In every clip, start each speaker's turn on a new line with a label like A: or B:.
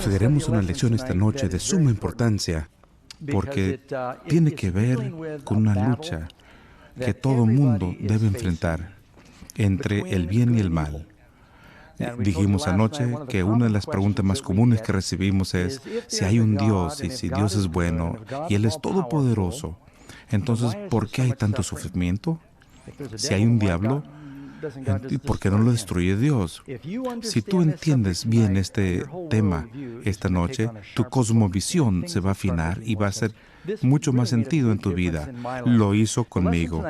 A: Estudiaremos una lección esta noche de suma importancia porque tiene que ver con una lucha que todo mundo debe enfrentar entre el bien y el mal. Dijimos anoche que una de las preguntas más comunes que recibimos es si hay un Dios y si Dios es bueno y Él es todopoderoso. Entonces, ¿por qué hay tanto sufrimiento? Si hay un diablo, ¿por qué no lo destruye Dios? Si tú entiendes bien este tema esta noche, tu cosmovisión se va a afinar y va a hacer mucho más sentido en tu vida. Lo hizo conmigo.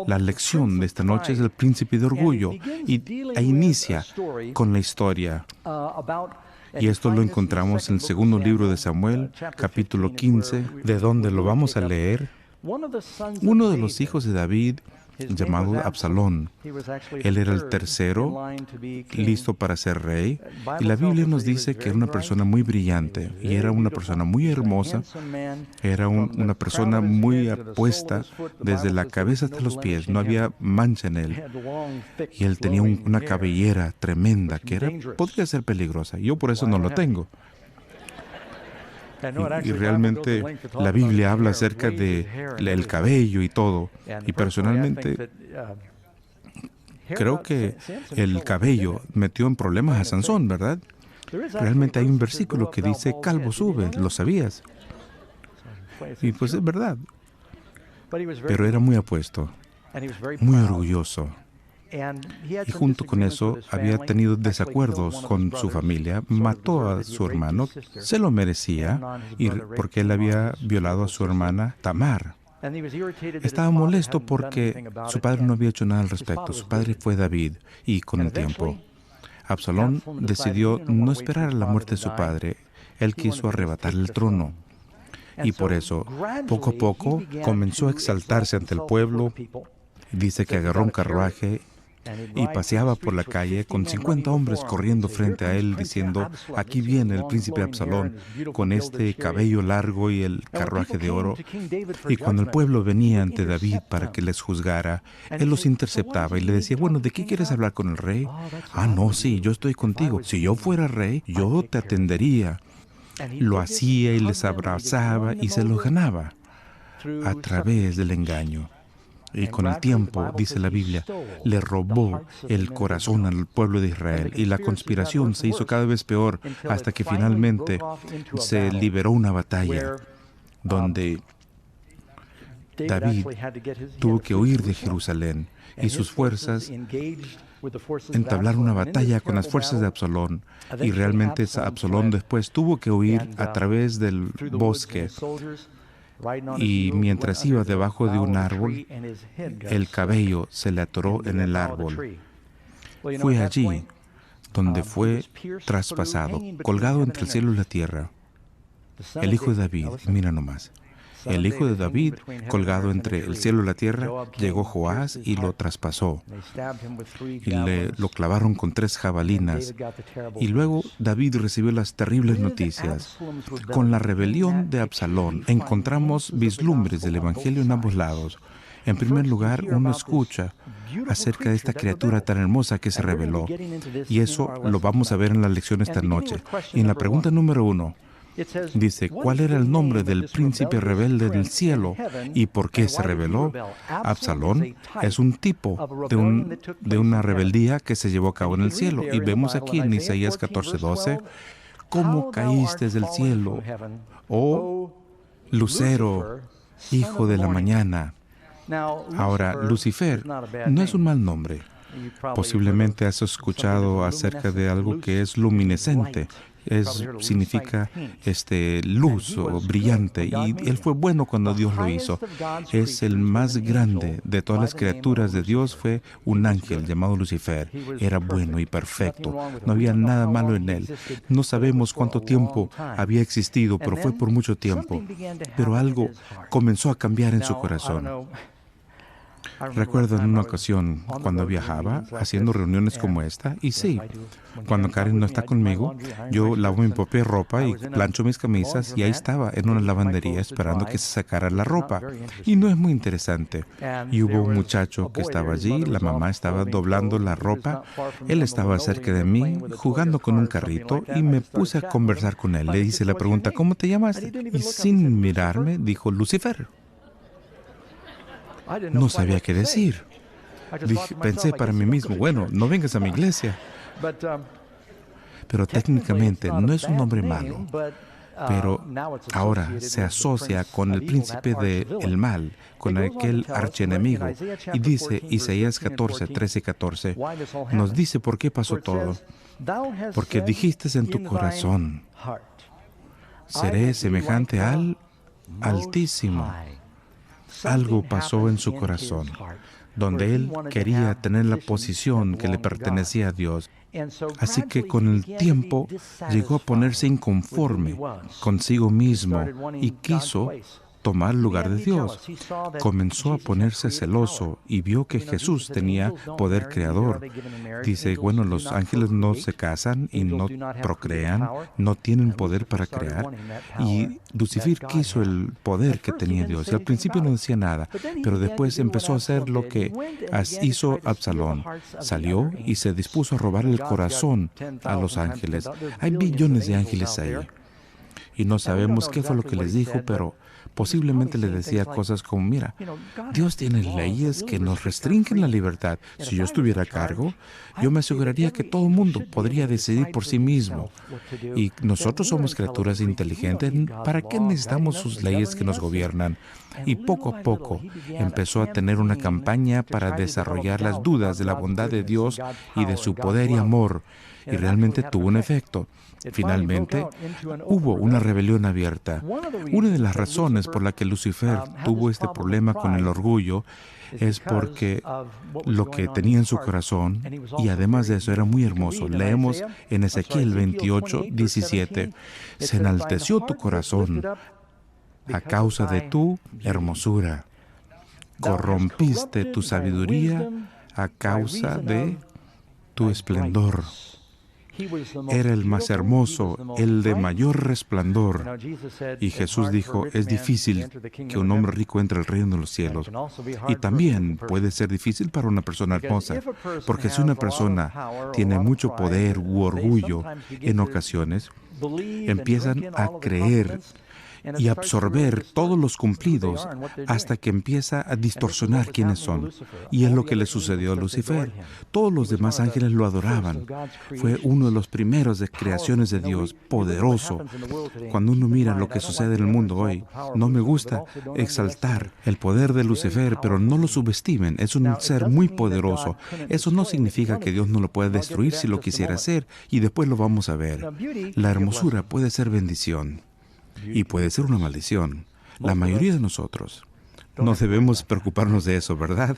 A: La lección de esta noche es el príncipe de orgullo e inicia con la historia. Y esto lo encontramos en el segundo libro de Samuel, capítulo 15, de donde lo vamos a leer. Uno de los hijos de David, llamado Absalón. Él era el tercero, listo para ser rey, y la Biblia nos dice que era una persona muy brillante, y era una persona muy hermosa, era una persona muy apuesta desde la cabeza hasta los pies, no había mancha en él, y él tenía una cabellera tremenda que podría ser peligrosa. Yo por eso no lo tengo. Y realmente la Biblia habla acerca del cabello y todo. Y personalmente creo que el cabello metió en problemas a Sansón, ¿verdad? Realmente hay un versículo que dice, calvo sube, ¿lo sabías? Y pues es verdad. Pero era muy apuesto, muy orgulloso. Y junto con eso había tenido desacuerdos con su familia, mató a su hermano, se lo merecía, porque él había violado a su hermana Tamar. Estaba molesto porque su padre no había hecho nada al respecto. Su padre fue David, y con el tiempo, Absalón decidió no esperar a la muerte de su padre. Él quiso arrebatarle el trono. Y por eso, poco a poco, comenzó a exaltarse ante el pueblo. Dice que agarró un carruaje y paseaba por la calle con 50 hombres corriendo frente a él diciendo, aquí viene el príncipe Absalón con este cabello largo y el carruaje de oro. Y cuando el pueblo venía ante David para que les juzgara, él los interceptaba y le decía, bueno, ¿de qué quieres hablar con el rey? Ah, no, sí, yo estoy contigo. Si yo fuera rey, yo te atendería. Lo hacía y les abrazaba y se los ganaba a través del engaño. Y con el tiempo, dice la Biblia, le robó el corazón al pueblo de Israel. Y la conspiración se hizo cada vez peor hasta que finalmente se liberó una batalla donde David tuvo que huir de Jerusalén y sus fuerzas entablaron una batalla con las fuerzas de Absalón. Y realmente Absalón después tuvo que huir a través del bosque. Y mientras iba debajo de un árbol, el cabello se le atoró en el árbol. Fue allí donde fue traspasado, colgado entre el cielo y la tierra. El hijo de David, mira nomás. El hijo de David, colgado entre el cielo y la tierra, llegó Joás y lo traspasó. Y lo clavaron con 3 jabalinas. Y luego David recibió las terribles noticias. Con la rebelión de Absalón encontramos vislumbres del Evangelio en ambos lados. En primer lugar, uno escucha acerca de esta criatura tan hermosa que se rebeló. Y eso lo vamos a ver en la lección esta noche. Y en la pregunta número 1, dice, ¿cuál era el nombre del príncipe rebelde del cielo y por qué se rebeló? Absalón es un tipo de una rebeldía que se llevó a cabo en el cielo. Y vemos aquí en Isaías 14:12, ¿cómo caíste del cielo, oh lucero, hijo de la mañana? Ahora, Lucifer no es un mal nombre. Posiblemente has escuchado acerca de algo que es luminescente. Significa luz o brillante, y él fue bueno cuando Dios lo hizo. Es el más grande de todas las criaturas de Dios. Fue un ángel llamado Lucifer. Era bueno y perfecto, no había nada malo en él. No sabemos cuánto tiempo había existido, pero fue por mucho tiempo. Pero algo comenzó a cambiar en su corazón. Recuerdo en una ocasión cuando viajaba haciendo reuniones como esta, y sí, cuando Karen no está conmigo, yo lavo mi propia ropa y plancho mis camisas, y ahí estaba en una lavandería esperando que se sacara la ropa. Y no es muy interesante. Y hubo un muchacho que estaba allí, la mamá estaba doblando la ropa, él estaba cerca de mí jugando con un carrito y me puse a conversar con él. Le hice la pregunta, ¿cómo te llamas? Y sin mirarme dijo, Lucifer. No sabía qué decir. Pensé para mí mismo, bueno, no vengas a mi iglesia. Pero técnicamente no es un nombre malo. Pero ahora se asocia con el príncipe del mal, con aquel archienemigo. Y dice Isaías 14, 13 y 14, nos dice por qué pasó todo. Porque dijiste en tu corazón, seré semejante al Altísimo. Algo pasó en su corazón, donde él quería tener la posición que le pertenecía a Dios. Así que con el tiempo llegó a ponerse inconforme consigo mismo y quiso tomar el lugar de Dios. Comenzó a ponerse celoso y vio que Jesús tenía poder creador. Dice, bueno, los ángeles no se casan y no procrean, no tienen poder para crear. Y Lucifer quiso el poder que tenía Dios. Y al principio no decía nada, pero después empezó a hacer lo que hizo Absalón. Salió y se dispuso a robar el corazón a los ángeles. Hay billones de ángeles ahí. Y no sabemos qué fue lo que les dijo, pero posiblemente le decía cosas como, mira, Dios tiene leyes que nos restringen la libertad. Si yo estuviera a cargo, yo me aseguraría que todo el mundo podría decidir por sí mismo. Y nosotros somos criaturas inteligentes. ¿Para qué necesitamos sus leyes que nos gobiernan? Y poco a poco empezó a tener una campaña para desarrollar las dudas de la bondad de Dios y de su poder y amor. Y realmente tuvo un efecto. Finalmente, hubo una rebelión abierta. Una de las razones por la que Lucifer tuvo este problema con el orgullo es porque lo que tenía en su corazón, y además de eso era muy hermoso. Leemos en Ezequiel 28, 17, se enalteció tu corazón a causa de tu hermosura. Corrompiste tu sabiduría a causa de tu esplendor. Era el más hermoso, el de mayor resplandor. Y Jesús dijo, es difícil que un hombre rico entre al reino de los cielos. Y también puede ser difícil para una persona hermosa, porque si una persona tiene mucho poder u orgullo, en ocasiones empiezan a creer y absorber todos los cumplidos hasta que empieza a distorsionar quiénes son. Y es lo que le sucedió a Lucifer. Todos los demás ángeles lo adoraban. Fue uno de los primeros de creaciones de Dios, poderoso. Cuando uno mira lo que sucede en el mundo hoy, no me gusta exaltar el poder de Lucifer, pero no lo subestimen. Es un ser muy poderoso. Eso no significa que Dios no lo pueda destruir si lo quisiera hacer, y después lo vamos a ver. La hermosura puede ser bendición. Y puede ser una maldición. La mayoría de nosotros no debemos preocuparnos de eso, ¿verdad?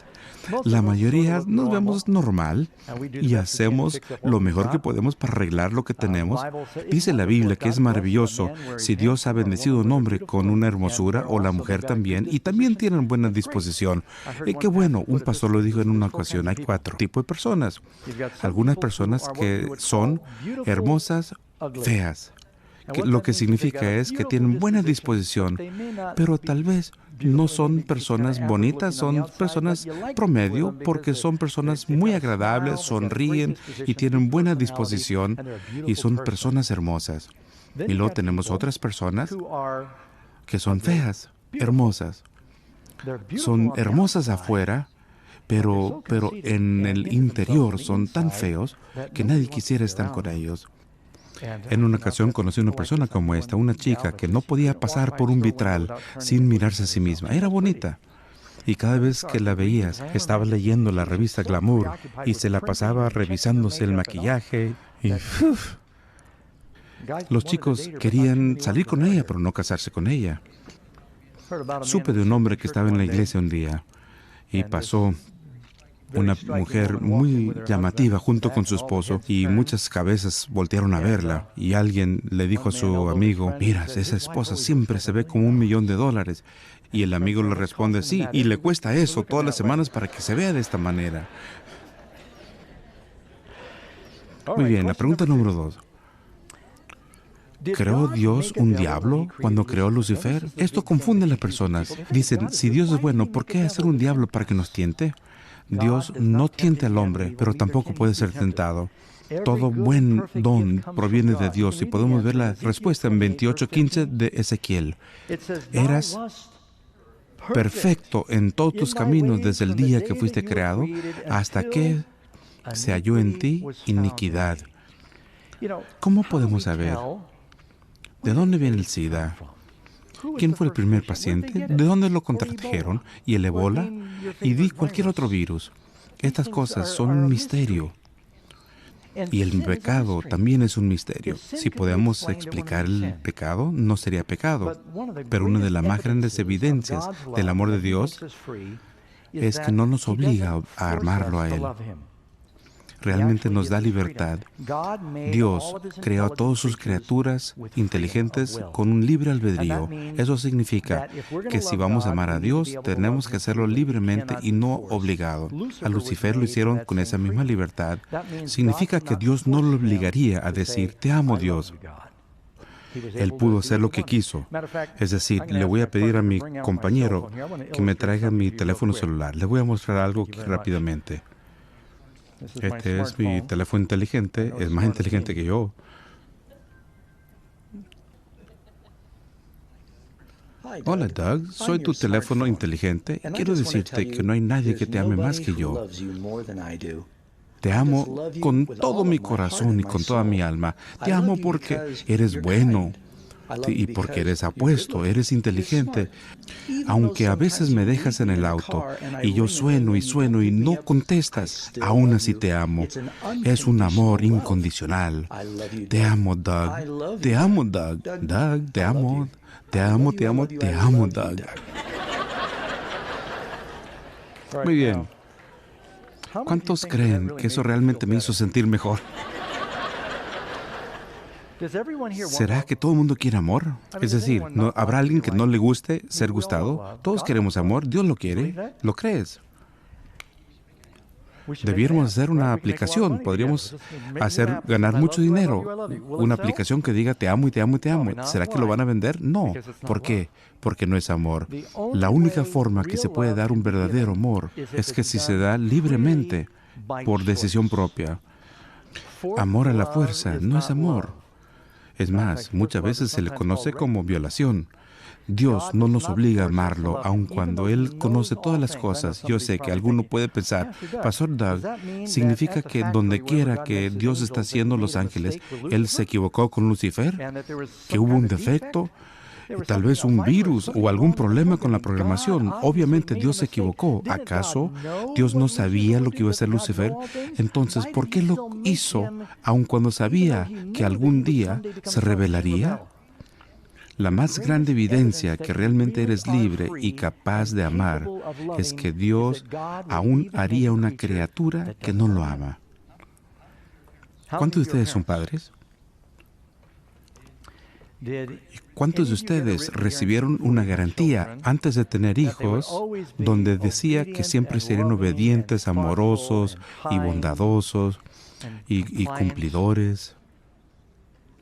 A: La mayoría nos vemos normal y hacemos lo mejor que podemos para arreglar lo que tenemos. Dice la Biblia que es maravilloso si Dios ha bendecido a un hombre con una hermosura, o la mujer también, y también tienen buena disposición. Qué bueno, un pastor lo dijo en una ocasión, hay 4 tipos de personas. Algunas personas que son hermosas, feas. Lo que significa es que tienen buena disposición, pero tal vez no son personas bonitas, son personas promedio, porque son personas muy agradables, sonríen y tienen buena disposición, y son personas hermosas. Y luego tenemos otras personas que son feas, hermosas. Son hermosas afuera, pero en el interior son tan feos que nadie quisiera estar con ellos. En una ocasión conocí a una persona como esta, una chica que no podía pasar por un vitral sin mirarse a sí misma. Era bonita. Y cada vez que la veías, estaba leyendo la revista Glamour y se la pasaba revisándose el maquillaje. Y los chicos querían salir con ella, pero no casarse con ella. Supe de un hombre que estaba en la iglesia un día y pasó una mujer muy llamativa junto con su esposo, y muchas cabezas voltearon a verla, y alguien le dijo a su amigo: mira, esa esposa siempre se ve como $1,000,000. Y el amigo le responde: sí, y le cuesta eso todas las semanas para que se vea de esta manera. Muy bien, la pregunta número 2. ¿Creó Dios un diablo cuando creó a Lucifer? Esto confunde a las personas. Dicen, si Dios es bueno, ¿por qué hacer un diablo para que nos tiente? Dios no tiente al hombre, pero tampoco puede ser tentado. Todo buen don proviene de Dios, y podemos ver la respuesta en 28:15 de Ezequiel. Eras perfecto en todos tus caminos desde el día que fuiste creado hasta que se halló en ti iniquidad. ¿Cómo podemos saber de dónde viene el SIDA? ¿Quién fue el primer paciente? ¿De dónde lo contrajeron? ¿Y el ébola? Y cualquier otro virus. Estas cosas son un misterio. Y el pecado también es un misterio. Si podemos explicar el pecado, no sería pecado. Pero una de las más grandes evidencias del amor de Dios es que no nos obliga a amarlo a Él. Realmente nos da libertad. Dios creó a todas sus criaturas inteligentes con un libre albedrío. Eso significa que si vamos a amar a Dios, tenemos que hacerlo libremente y no obligado. A Lucifer lo hicieron con esa misma libertad. Significa que Dios no lo obligaría a decir: te amo, Dios. Él pudo hacer lo que quiso. Es decir, le voy a pedir a mi compañero que me traiga mi teléfono celular. Le voy a mostrar algo aquí rápidamente. Este es mi teléfono inteligente, es más inteligente que yo. Hola, Doug, soy tu teléfono inteligente y quiero decirte que no hay nadie que te ame más que yo. Te amo con todo mi corazón y con toda mi alma. Te amo porque eres bueno y porque eres apuesto, eres inteligente. Aunque a veces me dejas en el auto y yo sueno y no contestas, aún así te amo. Es un amor incondicional. Te amo, Doug. Te amo, Doug. Doug, te amo. Te amo, te amo, te amo, Doug. Muy bien. ¿Cuántos creen que eso realmente me hizo sentir mejor? ¿Será que todo el mundo quiere amor? Es decir, ¿habrá alguien que no le guste ser gustado? Todos queremos amor. Dios lo quiere. ¿Lo crees? Debiéramos hacer una aplicación. Podríamos ganar mucho dinero. Una aplicación que diga: te amo y te amo y te amo. ¿Será que lo van a vender? No. ¿Por qué? Porque no es amor. La única forma que se puede dar un verdadero amor es que si se da libremente, por decisión propia. Amor a la fuerza no es amor. Es más, muchas veces se le conoce como violación. Dios no nos obliga a amarlo, aun cuando Él conoce todas las cosas. Yo sé que alguno puede pensar: Pastor Doug, ¿significa que donde quiera que Dios está haciendo los ángeles, Él se equivocó con Lucifer? ¿Que hubo un defecto? Tal vez un virus o algún problema con la programación. Obviamente Dios se equivocó. ¿Acaso Dios no sabía lo que iba a hacer Lucifer? Entonces, ¿por qué lo hizo, aun cuando sabía que algún día se rebelaría? La más grande evidencia que realmente eres libre y capaz de amar es que Dios aún haría una criatura que no lo ama. ¿Cuántos de ustedes son padres? ¿Cuántos de ustedes recibieron una garantía antes de tener hijos donde decía que siempre serían obedientes, amorosos y bondadosos y cumplidores?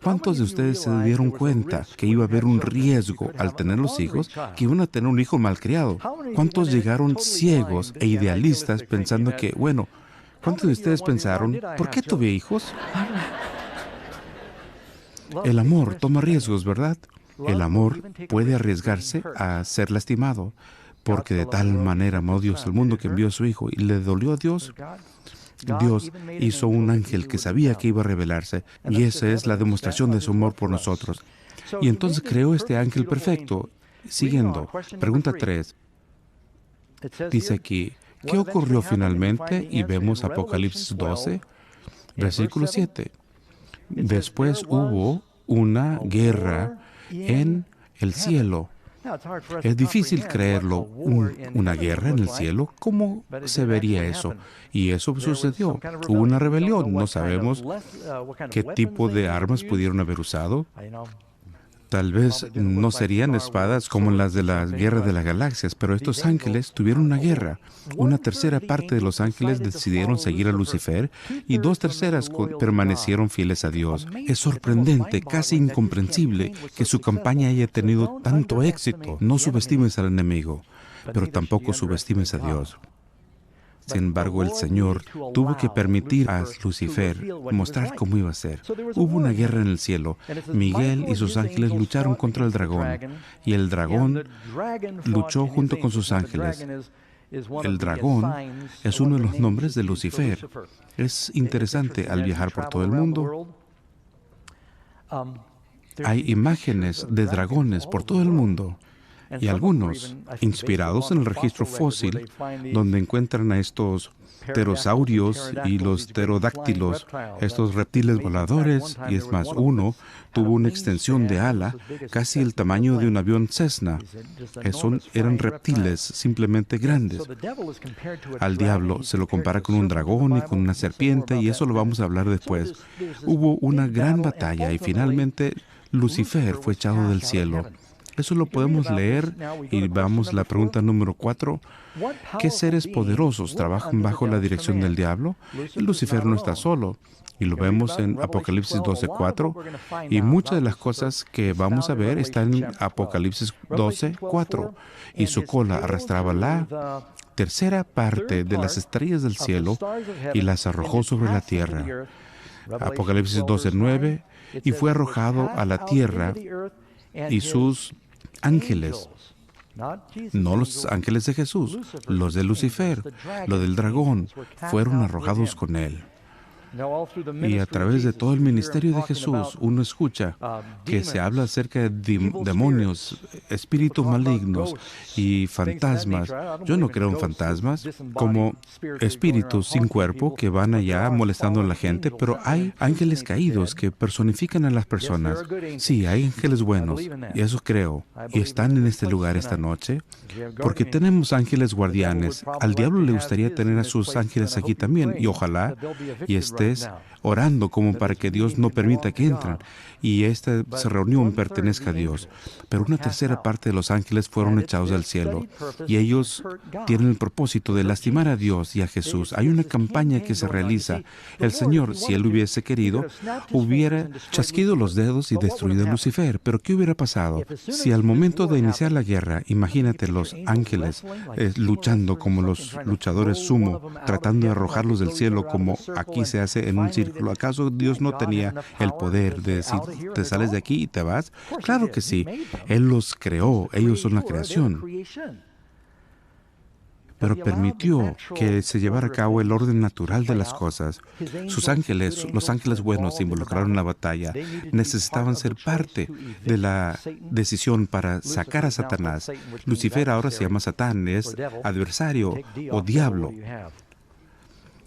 A: ¿Cuántos de ustedes se dieron cuenta que iba a haber un riesgo al tener los hijos, que iban a tener un hijo malcriado? ¿Cuántos llegaron ciegos e idealistas pensando que, bueno, ¿cuántos de ustedes pensaron: ¿por qué tuve hijos? El amor toma riesgos, ¿verdad? El amor puede arriesgarse a ser lastimado, porque de tal manera amó Dios al mundo que envió a su Hijo, y le dolió a Dios. Dios hizo un ángel que sabía que iba a revelarse, y esa es la demostración de su amor por nosotros. Y entonces creó este ángel perfecto. Siguiendo, pregunta 3. Dice aquí: ¿qué ocurrió finalmente? Y vemos Apocalipsis 12, versículo 7. Después hubo una guerra en el cielo. Es difícil creerlo, una guerra en el cielo. ¿Cómo se vería eso? Y eso sucedió. Hubo una rebelión. No sabemos qué tipo de armas pudieron haber usado. Tal vez no serían espadas como las de la Guerra de las Galaxias, pero estos ángeles tuvieron una guerra. Una tercera parte de los ángeles decidieron seguir a Lucifer y 2/3 permanecieron fieles a Dios. Es sorprendente, casi incomprensible, que su campaña haya tenido tanto éxito. No subestimes al enemigo, pero tampoco subestimes a Dios. Sin embargo, el Señor tuvo que permitir a Lucifer mostrar cómo iba a ser. Hubo una guerra en el cielo. Miguel y sus ángeles lucharon contra el dragón, y el dragón luchó junto con sus ángeles. El dragón es uno de los nombres de Lucifer. Es interesante, al viajar por todo el mundo, hay imágenes de dragones por todo el mundo. Y algunos, inspirados en el registro fósil, donde encuentran a estos pterosaurios y los pterodáctilos, estos reptiles voladores, y es más, uno tuvo una extensión de ala casi el tamaño de un avión Cessna. Eran reptiles simplemente grandes. Al diablo se lo compara con un dragón y con una serpiente, y eso lo vamos a hablar después. Hubo una gran batalla y finalmente Lucifer fue echado del cielo. Eso lo podemos leer y vamos a la pregunta número 4. ¿Qué seres poderosos trabajan bajo la dirección del diablo? Lucifer no está solo. Y lo vemos en Apocalipsis 12:4. Y muchas de las cosas que vamos a ver están en Apocalipsis 12:4. Y su cola arrastraba la tercera parte de las estrellas del cielo y las arrojó sobre la tierra. Apocalipsis 12:9. Y fue arrojado a la tierra y sus ángeles, no los ángeles de Jesús, los de Lucifer, los del dragón, fueron arrojados con él. Y a través de todo el ministerio de Jesús, uno escucha que se habla acerca de demonios, espíritus malignos y fantasmas. Yo no creo en fantasmas como espíritus sin cuerpo que van allá molestando a la gente, pero hay ángeles caídos que personifican a las personas. Sí, hay ángeles buenos, y eso creo. Y están en este lugar esta noche porque tenemos ángeles guardianes. Al diablo le gustaría tener a sus ángeles aquí también, y ojalá y estés orando como para que Dios no permita que entren y esta reunión pertenezca a Dios. Pero una tercera parte de los ángeles fueron echados al cielo y ellos tienen el propósito de lastimar a Dios y a Jesús. Hay una campaña que se realiza. El Señor, si Él hubiese querido, hubiera chasquido los dedos y destruido a Lucifer. Pero ¿qué hubiera pasado? Si al momento de iniciar la guerra, imagínate los ángeles luchando como los luchadores sumo, tratando de arrojarlos del cielo como aquí se hace en un círculo. ¿Acaso Dios no tenía el poder de decir, te sales de aquí y te vas? Claro que sí. Él los creó. Ellos son la creación. Pero permitió que se llevara a cabo el orden natural de las cosas. Sus ángeles, los ángeles buenos, se involucraron en la batalla. Necesitaban ser parte de la decisión para sacar a Satanás. Lucifer ahora se llama Satán, es adversario o diablo.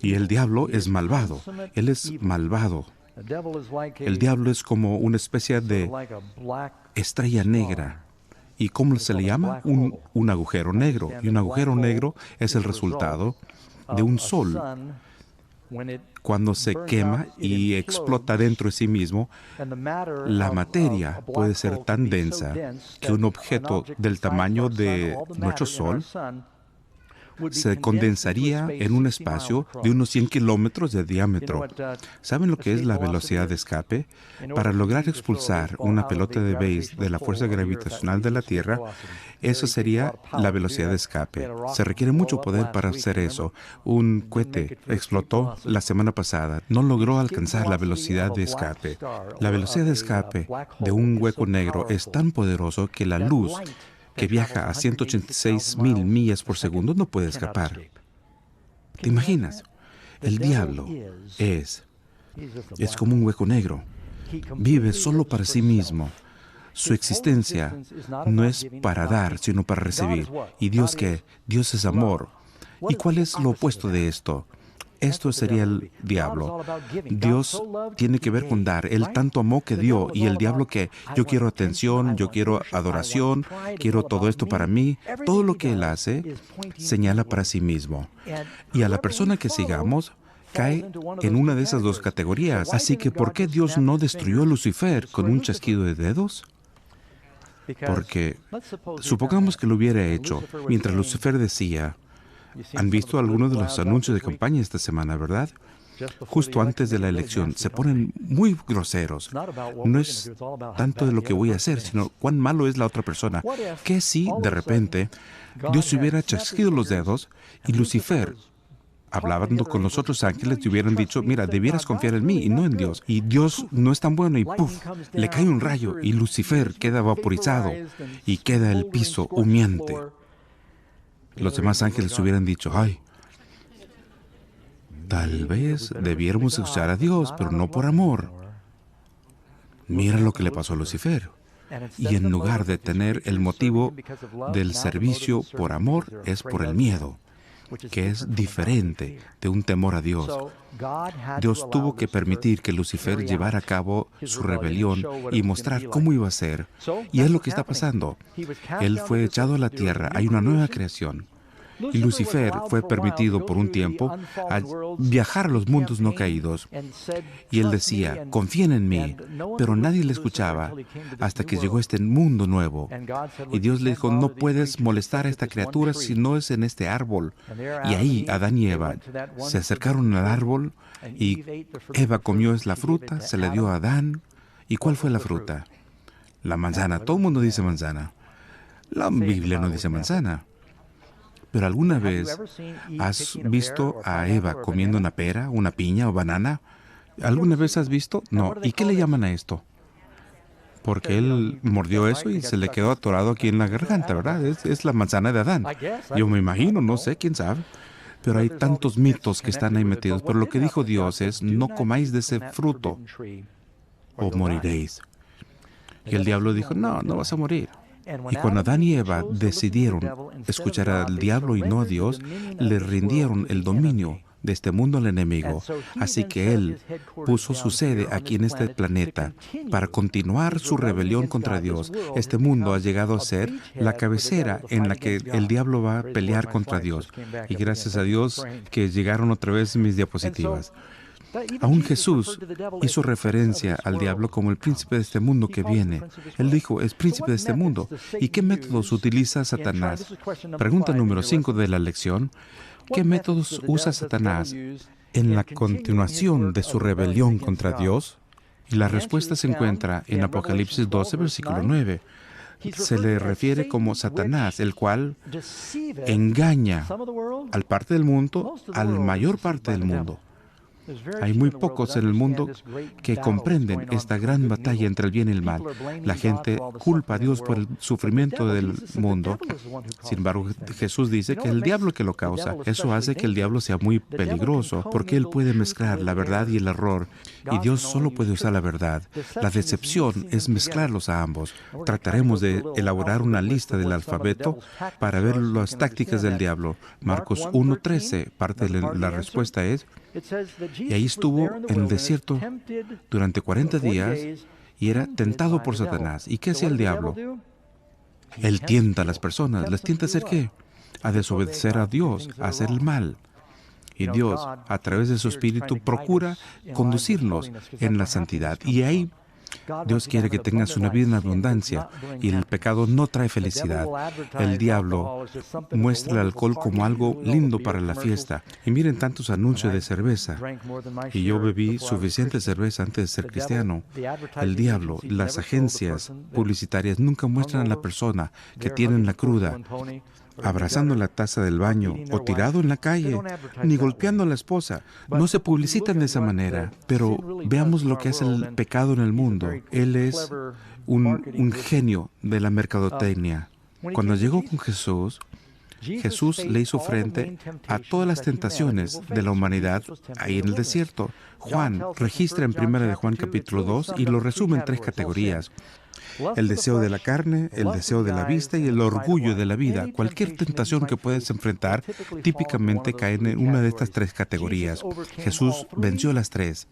A: Y el diablo es malvado. Él es malvado. El diablo es como una especie de estrella negra. ¿Y cómo se le llama? Un agujero negro. Y un agujero negro es el resultado de un sol. Cuando se quema y explota dentro de sí mismo, la materia puede ser tan densa que un objeto del tamaño de nuestro sol se condensaría en un espacio de unos 100 kilómetros de diámetro. ¿Saben lo que es la velocidad de escape? Para lograr expulsar una pelota de béisbol de la fuerza gravitacional de la Tierra, eso sería la velocidad de escape. Se requiere mucho poder para hacer eso. Un cohete explotó la semana pasada. No logró alcanzar la velocidad de escape. La velocidad de escape de un hueco negro es tan poderoso que la luz que viaja a 186,000 millas por segundo no puede escapar. ¿Te imaginas? El diablo es como un hueco negro. Vive solo para sí mismo. Su existencia no es para dar, sino para recibir. ¿Y Dios qué? Dios es amor. ¿Y cuál es lo opuesto de esto? Esto sería el diablo. Dios tiene que ver con dar. Él tanto amó que dio, y el diablo que yo quiero atención, yo quiero adoración, quiero todo esto para mí. Todo lo que él hace señala para sí mismo. Y a la persona que sigamos cae en una de esas dos categorías. Así que, ¿por qué Dios no destruyó a Lucifer con un chasquido de dedos? Porque supongamos que lo hubiera hecho mientras Lucifer decía, ¿han visto algunos de los anuncios de campaña esta semana, verdad? Justo antes de la elección, se ponen muy groseros. No es tanto de lo que voy a hacer, sino cuán malo es la otra persona. ¿Qué si, de repente, Dios hubiera chasquido los dedos y Lucifer, hablando con los otros ángeles, te hubieran dicho, mira, debieras confiar en mí y no en Dios? Y Dios no es tan bueno y ¡puf! Le cae un rayo y Lucifer queda vaporizado y queda el piso humeante. Los demás ángeles hubieran dicho, ay, tal vez debiéramos escuchar a Dios, pero no por amor. Mira lo que le pasó a Lucifer. Y en lugar de tener el motivo del servicio por amor, es por el miedo, que es diferente de un temor a Dios. Dios tuvo que permitir que Lucifer llevara a cabo su rebelión y mostrar cómo iba a ser. Y es lo que está pasando. Él fue echado a la tierra, hay una nueva creación. Y Lucifer fue permitido por un tiempo a viajar a los mundos no caídos. Y él decía, confíen en mí, pero nadie le escuchaba hasta que llegó este mundo nuevo. Y Dios le dijo, no puedes molestar a esta criatura si no es en este árbol. Y ahí Adán y Eva se acercaron al árbol y Eva comió la fruta, se la dio a Adán. ¿Y cuál fue la fruta? La manzana. Todo el mundo dice manzana. La Biblia no dice manzana. ¿Pero alguna vez has visto a Eva comiendo una pera, una piña o banana? ¿Alguna vez has visto? No. ¿Y qué le llaman a esto? Porque él mordió eso y se le quedó atorado aquí en la garganta, ¿verdad? Es la manzana de Adán. Yo me imagino, no sé, quién sabe. Pero hay tantos mitos que están ahí metidos. Pero lo que dijo Dios es, no comáis de ese fruto o moriréis. Y el diablo dijo, no, no vas a morir. Y cuando Adán y Eva decidieron escuchar al diablo y no a Dios, le rindieron el dominio de este mundo al enemigo. Así que él puso su sede aquí en este planeta para continuar su rebelión contra Dios. Este mundo ha llegado a ser la cabecera en la que el diablo va a pelear contra Dios. Y gracias a Dios que llegaron otra vez mis diapositivas. Aún Jesús hizo referencia al diablo como el príncipe de este mundo que viene. Él dijo, es príncipe de este mundo. ¿Y qué métodos utiliza Satanás? Pregunta número 5 de la lección. ¿Qué métodos usa Satanás en la continuación de su rebelión contra Dios? Y la respuesta se encuentra en Apocalipsis 12, versículo 9. Se le refiere como Satanás, el cual engaña al parte del mundo, al mayor parte del mundo. Hay muy pocos en el mundo que comprenden esta gran batalla entre el bien y el mal. La gente culpa a Dios por el sufrimiento del mundo. Sin embargo, Jesús dice que es el diablo que lo causa. Eso hace que el diablo sea muy peligroso, porque él puede mezclar la verdad y el error. Y Dios solo puede usar la verdad. La decepción es mezclarlos a ambos. Trataremos de elaborar una lista del alfabeto para ver las tácticas del diablo. Marcos 1:13, parte de la respuesta es, y ahí estuvo en el desierto durante 40 días y era tentado por Satanás. ¿Y qué hacía el diablo? Él tienta a las personas. ¿Les tienta a hacer qué? A desobedecer a Dios, a hacer el mal. Y Dios, a través de su Espíritu, procura conducirnos en la santidad. Y ahí Dios quiere que tengas una vida en abundancia, y el pecado no trae felicidad. El diablo muestra el alcohol como algo lindo para la fiesta. Y miren tantos anuncios de cerveza. Y yo bebí suficiente cerveza antes de ser cristiano. El diablo, las agencias publicitarias nunca muestran a la persona que tiene la cruda, abrazando la taza del baño o tirado en la calle, ni golpeando a la esposa. No se publicitan de esa manera, pero veamos lo que hace el pecado en el mundo. Él es un genio de la mercadotecnia. Cuando llegó con Jesús, Jesús le hizo frente a todas las tentaciones de la humanidad ahí en el desierto. Juan registra en 1 de Juan capítulo 2 y lo resume en 3 categorías. El deseo de la carne, el deseo de la vista y el orgullo de la vida. Cualquier tentación que puedes enfrentar típicamente cae en una de estas tres categorías. Jesús venció las tres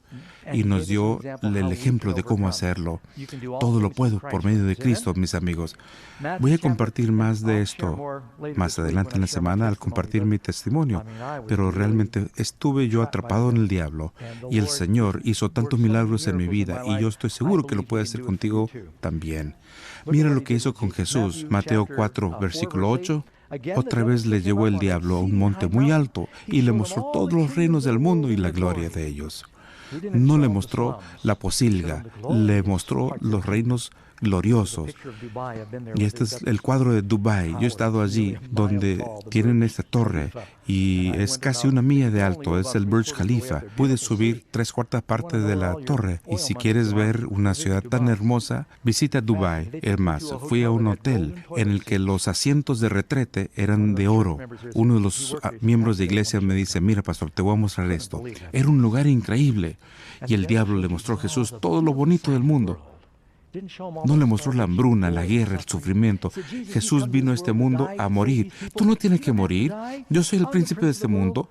A: y nos dio el ejemplo de cómo hacerlo. Todo lo puedo por medio de Cristo, mis amigos. Voy a compartir más de esto más adelante en la semana al compartir mi testimonio, pero realmente estuve yo atrapado en el diablo y el Señor hizo tantos milagros en mi vida y yo estoy seguro que lo puede hacer contigo también. Mira lo que hizo con Jesús. Mateo 4, versículo 8. Otra vez le llevó el diablo a un monte muy alto y le mostró todos los reinos del mundo y la gloria de ellos. No le mostró la posilga, le mostró los reinos gloriosos. Y este es el cuadro de Dubái. Yo he estado allí, donde tienen esta torre y es casi 1 milla de alto. Es el Burj Khalifa. Puedes subir 3/4 partes de la torre. Y si quieres ver una ciudad tan hermosa, visita Dubái. Es más, fui a un hotel en el que los asientos de retrete eran de oro. Uno de los miembros de iglesia me dice: mira, pastor, te voy a mostrar esto. Era un lugar increíble. Y el diablo le mostró a Jesús todo lo bonito del mundo. No le mostró la hambruna, la guerra, el sufrimiento. Jesús vino a este mundo a morir. Tú no tienes que morir. Yo soy el príncipe de este mundo.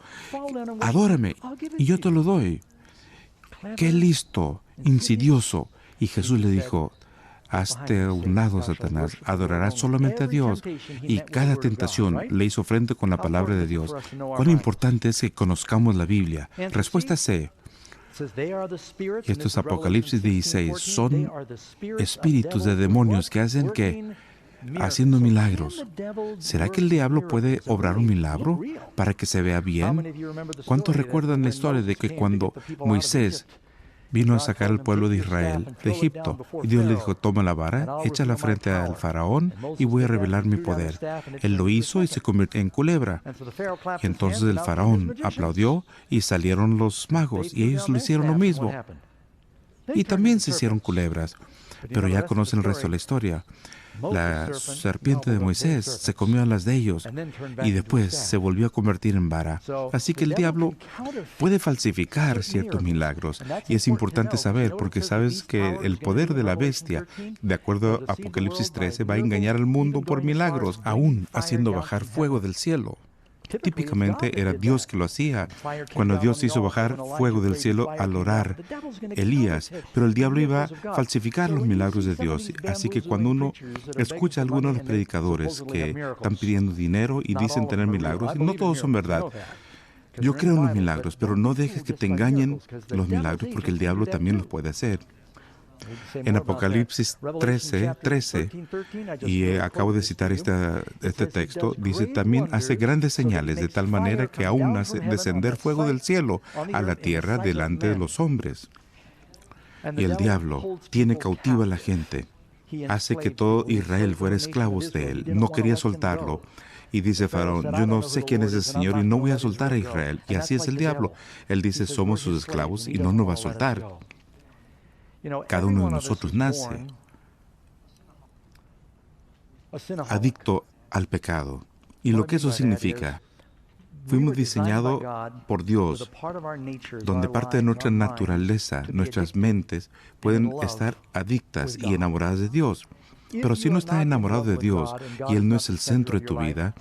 A: Adórame y yo te lo doy. Qué listo, insidioso. Y Jesús le dijo: hazte a un lado, Satanás. Adorarás solamente a Dios. Y cada tentación le hizo frente con la palabra de Dios. ¿Cuán importante es que conozcamos la Biblia? Respuesta C. Y esto es Apocalipsis 16. Son espíritus de demonios que hacen que haciendo milagros. ¿Será que el diablo puede obrar un milagro para que se vea bien? ¿Cuántos recuerdan la historia de que cuando Moisés vino a sacar al pueblo de Israel de Egipto, y Dios le dijo: toma la vara, échala frente al faraón y voy a revelar mi poder? Él lo hizo y se convirtió en culebra. Y entonces el faraón aplaudió y salieron los magos y ellos lo hicieron lo mismo. Y también se hicieron culebras. Pero ya conocen el resto de la historia. La serpiente de Moisés se comió a las de ellos y después se volvió a convertir en vara. Así que el diablo puede falsificar ciertos milagros. Y es importante saber, porque sabes que el poder de la bestia, de acuerdo a Apocalipsis 13, va a engañar al mundo por milagros, aún haciendo bajar fuego del cielo. Típicamente era Dios que lo hacía, cuando Dios hizo bajar fuego del cielo al orar Elías, pero el diablo iba a falsificar los milagros de Dios. Así que cuando uno escucha a algunos de los predicadores que están pidiendo dinero y dicen tener milagros, no todos son verdad. Yo creo en los milagros, pero no dejes que te engañen los milagros, porque el diablo también los puede hacer. En Apocalipsis 13, y acabo de citar este texto, dice: también hace grandes señales, de tal manera que aún hace descender fuego del cielo a la tierra delante de los hombres. Y el diablo tiene cautiva a la gente, hace que todo Israel fuera esclavos de él, no quería soltarlo. Y dice Faraón: yo no sé quién es el Señor y no voy a soltar a Israel. Y así es el diablo. Él dice: somos sus esclavos y no nos va a soltar. Cada uno de nosotros nace adicto al pecado. Y lo que eso significa: fuimos diseñados por Dios, donde parte de nuestra naturaleza, nuestras mentes, pueden estar adictas y enamoradas de Dios. Pero si no estás enamorado de Dios y Él no es el centro de tu vida,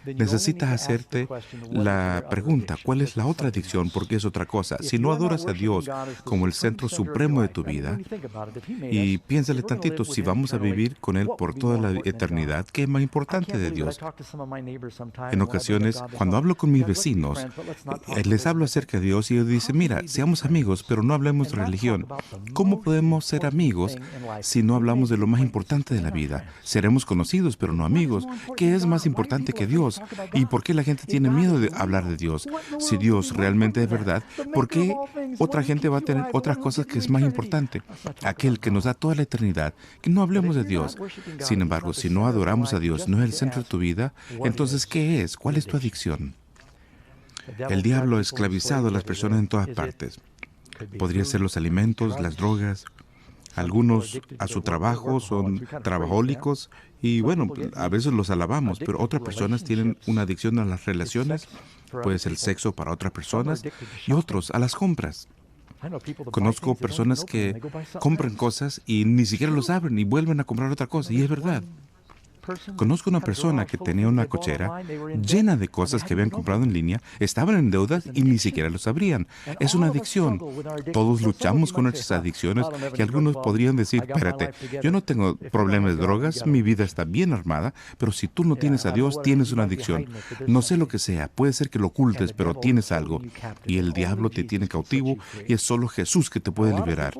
A: necesitas hacerte la pregunta: ¿cuál es la otra adicción? Porque es otra cosa. Si no adoras a Dios como el centro supremo de tu vida, y piénsale tantito, si vamos a vivir con Él por toda la eternidad, ¿qué es más importante de Dios? En ocasiones, cuando hablo con mis vecinos, les hablo acerca de Dios y ellos dicen: mira, seamos amigos, pero no hablemos de religión. ¿Cómo podemos ser amigos si no hablamos de lo más importante de la vida? Seremos conocidos, pero no amigos. ¿Qué es más importante que Dios? ¿Y por qué la gente tiene miedo de hablar de Dios? Si Dios realmente es verdad, ¿por qué otra gente va a tener otras cosas que es más importante? Aquel que nos da toda la eternidad, que no hablemos de Dios. Sin embargo, si no adoramos a Dios, no es el centro de tu vida, entonces, ¿qué es? ¿Cuál es tu adicción? El diablo ha esclavizado a las personas en todas partes. Podría ser los alimentos, las drogas. Algunos a su trabajo son trabajólicos y bueno, a veces los alabamos, pero otras personas tienen una adicción a las relaciones, puede ser el sexo para otras personas, y otros a las compras. Conozco personas que compran cosas y ni siquiera los abren y vuelven a comprar otra cosa, y es verdad. Conozco una persona que tenía una cochera llena de cosas que habían comprado en línea, estaban en deudas y ni siquiera los abrían. Es una adicción. Todos luchamos con nuestras adicciones y algunos podrían decir, espérate, yo no tengo problemas de drogas, mi vida está bien armada, pero si tú no tienes a Dios, tienes una adicción. No sé lo que sea, puede ser que lo ocultes, pero tienes algo. Y el diablo te tiene cautivo y es solo Jesús que te puede liberar.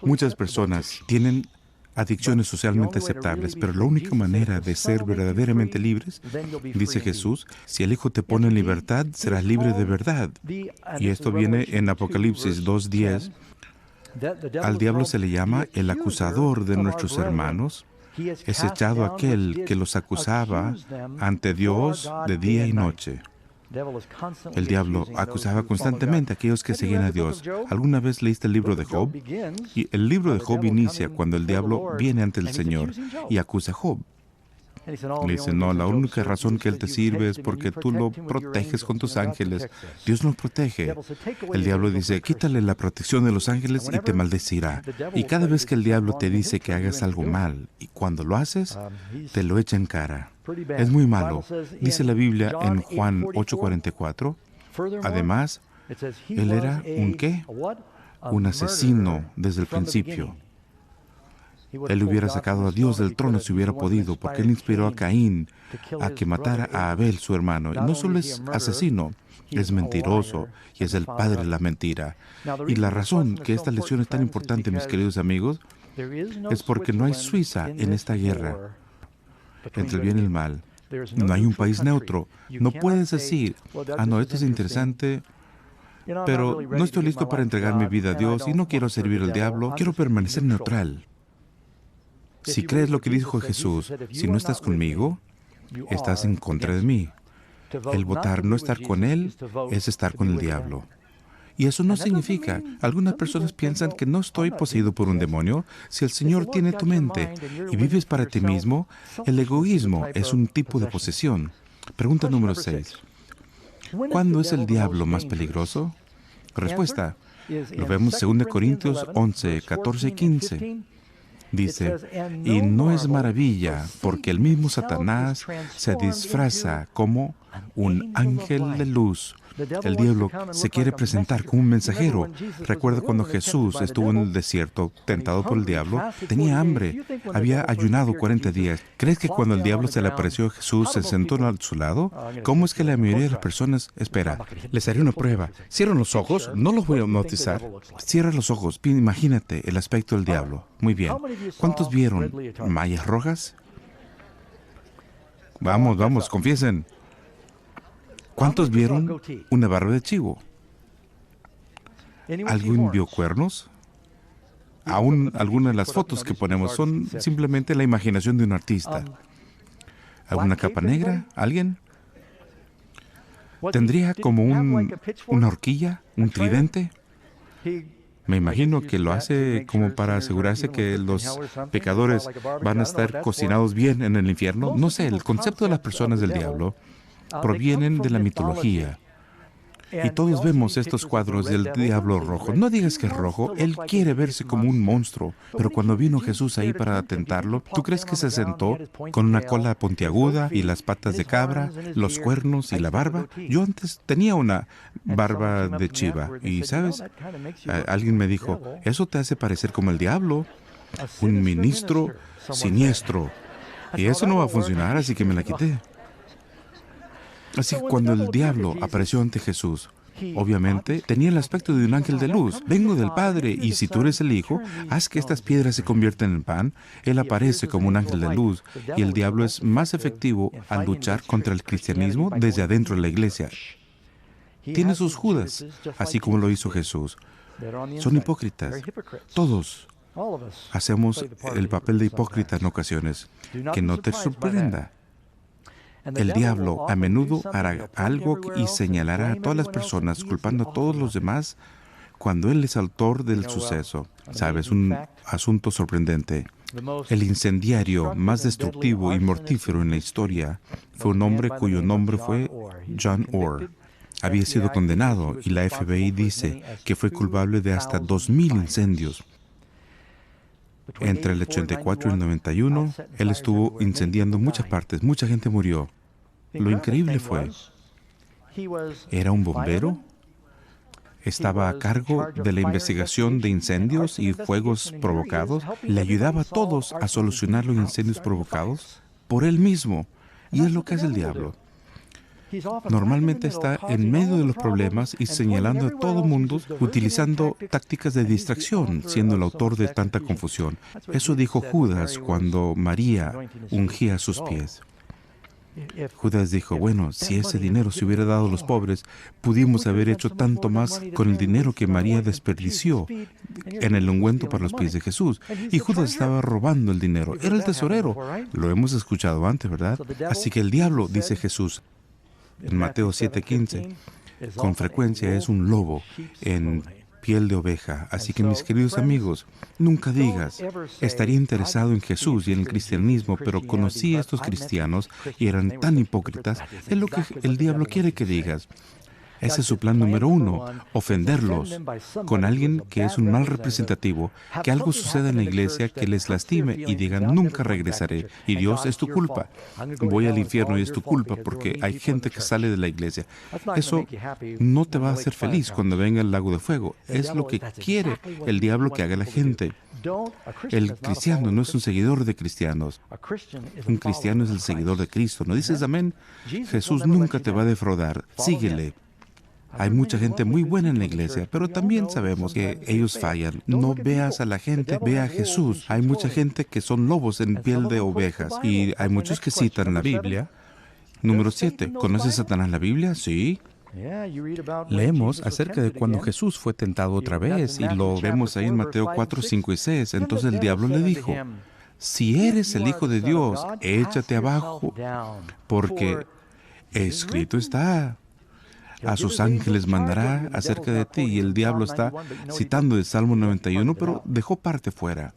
A: Muchas personas tienen adicciones socialmente aceptables, pero la única manera de ser verdaderamente libres, dice Jesús, si el Hijo te pone en libertad, serás libre de verdad. Y esto viene en Apocalipsis 2:10. Al diablo se le llama el acusador de nuestros hermanos. Es echado aquel que los acusaba ante Dios de día y noche. El diablo acusaba constantemente a aquellos que seguían a Dios. ¿Alguna vez leíste el libro de Job? Y el libro de Job inicia cuando el diablo viene ante el Señor y acusa a Job. Le dice, no, la única razón que Él te sirve es porque tú lo proteges con tus ángeles. Dios nos protege. El diablo dice, quítale la protección de los ángeles y te maldecirá. Y cada vez que el diablo te dice que hagas algo mal, y cuando lo haces, te lo echa en cara. Es muy malo. Dice la Biblia en Juan 8:44. Además, Él era un ¿qué? Un asesino desde el principio. Él hubiera sacado a Dios del trono si hubiera podido, porque Él inspiró a Caín a que matara a Abel, su hermano. Y no solo es asesino, es mentiroso y es el padre de la mentira. Y la razón que esta lección es tan importante, mis queridos amigos, es porque no hay Suiza en esta guerra entre el bien y el mal. No hay un país neutro. No puedes decir, no, esto es interesante, pero no estoy listo para entregar mi vida a Dios y no quiero servir al diablo, quiero permanecer neutral. Si crees lo que dijo Jesús, si no estás conmigo, estás en contra de mí. El votar no estar con Él es estar con el diablo. Y eso no significa, algunas personas piensan que no estoy poseído por un demonio. Si el Señor tiene tu mente y vives para ti mismo, el egoísmo es un tipo de posesión. Pregunta número 6. ¿Cuándo es el diablo más peligroso? Respuesta. Lo vemos en 2 Corintios 11, 14 y 15. Dice, y no es maravilla, porque el mismo Satanás se disfraza como un ángel de luz. El diablo se quiere presentar como un mensajero. Recuerda cuando Jesús estuvo en el desierto, tentado por el diablo, tenía hambre, había ayunado 40 días. ¿Crees que cuando el diablo se le apareció a Jesús, se sentó a su lado? ¿Cómo es que la mayoría de las personas, espera, les haré una prueba? Cierran los ojos, no los voy a hipnotizar. Cierra los ojos, imagínate el aspecto del diablo. Muy bien. ¿Cuántos vieron mallas rojas? Vamos, confiesen. ¿Cuántos vieron una barba de chivo? ¿Alguien vio cuernos? Aún algunas de las fotos que ponemos son simplemente la imaginación de un artista. ¿Alguna capa negra? ¿Alguien? ¿Tendría como una horquilla? ¿Un tridente? Me imagino que lo hace como para asegurarse que los pecadores van a estar cocinados bien en el infierno. No sé, el concepto de las personas del diablo provienen de la mitología. Y todos vemos estos cuadros del diablo rojo. No digas que es rojo, él quiere verse como un monstruo. Pero cuando vino Jesús ahí para tentarlo, ¿tú crees que se sentó con una cola puntiaguda y las patas de cabra, los cuernos y la barba? Yo antes tenía una barba de chiva y, ¿sabes? Alguien me dijo, eso te hace parecer como el diablo, un ministro siniestro. Y eso no va a funcionar, así que me la quité. Así que cuando el diablo apareció ante Jesús, obviamente tenía el aspecto de un ángel de luz. Vengo del Padre, y si tú eres el Hijo, haz que estas piedras se conviertan en pan. Él aparece como un ángel de luz, y el diablo es más efectivo al luchar contra el cristianismo desde adentro de la iglesia. Tiene sus Judas, así como lo hizo Jesús. Son hipócritas. Todos hacemos el papel de hipócrita en ocasiones. Que no te sorprenda. El diablo a menudo hará algo y señalará a todas las personas, culpando a todos los demás, cuando él es autor del suceso. ¿Sabes? Un asunto sorprendente. El incendiario más destructivo y mortífero en la historia fue un hombre cuyo nombre fue John Orr. Había sido condenado y la FBI dice que fue culpable de hasta 2,000 incendios. Entre el 84 y el 91, él estuvo incendiando muchas partes. Mucha gente murió. Lo increíble fue, era un bombero, estaba a cargo de la investigación de incendios y fuegos provocados, le ayudaba a todos a solucionar los incendios provocados por él mismo. Y es lo que hace el diablo. Normalmente está en medio de los problemas y señalando a todo mundo, utilizando tácticas de distracción, siendo el autor de tanta confusión. Eso dijo Judas cuando María ungía sus pies. Judas dijo, bueno, si ese dinero se hubiera dado a los pobres, pudimos haber hecho tanto más con el dinero que María desperdició en el ungüento para los pies de Jesús. Y Judas estaba robando el dinero. Era el tesorero. Lo hemos escuchado antes, ¿verdad? Así que el diablo, dice Jesús en Mateo 7:15, con frecuencia es un lobo en piel de oveja. Así que, mis queridos amigos, nunca digas, estaría interesado en Jesús y en el cristianismo, pero conocí a estos cristianos y eran tan hipócritas. Es lo que el diablo quiere que digas. Ese es su plan número 1, ofenderlos con alguien que es un mal representativo, que algo suceda en la iglesia que les lastime y digan, nunca regresaré, y Dios, es tu culpa. Voy al infierno y es tu culpa porque hay gente que sale de la iglesia. Eso no te va a hacer feliz cuando venga el lago de fuego. Es lo que quiere el diablo que haga la gente. El cristiano no es un seguidor de cristianos. Un cristiano es el seguidor de Cristo. ¿No dices amén? Jesús nunca te va a defraudar. Síguele. Hay mucha gente muy buena en la iglesia, pero también sabemos que ellos fallan. No veas a la gente, ve a Jesús. Hay mucha gente que son lobos en piel de ovejas y hay muchos que citan la Biblia. Número 7. ¿Conoces Satanás la Biblia? Sí. Leemos acerca de cuando Jesús fue tentado otra vez y lo vemos ahí en Mateo 4, 5 y 6. Entonces el diablo le dijo, si eres el Hijo de Dios, échate abajo, porque escrito está, a sus ángeles mandará acerca de ti. Y el diablo está citando el Salmo 91, pero dejó parte fuera.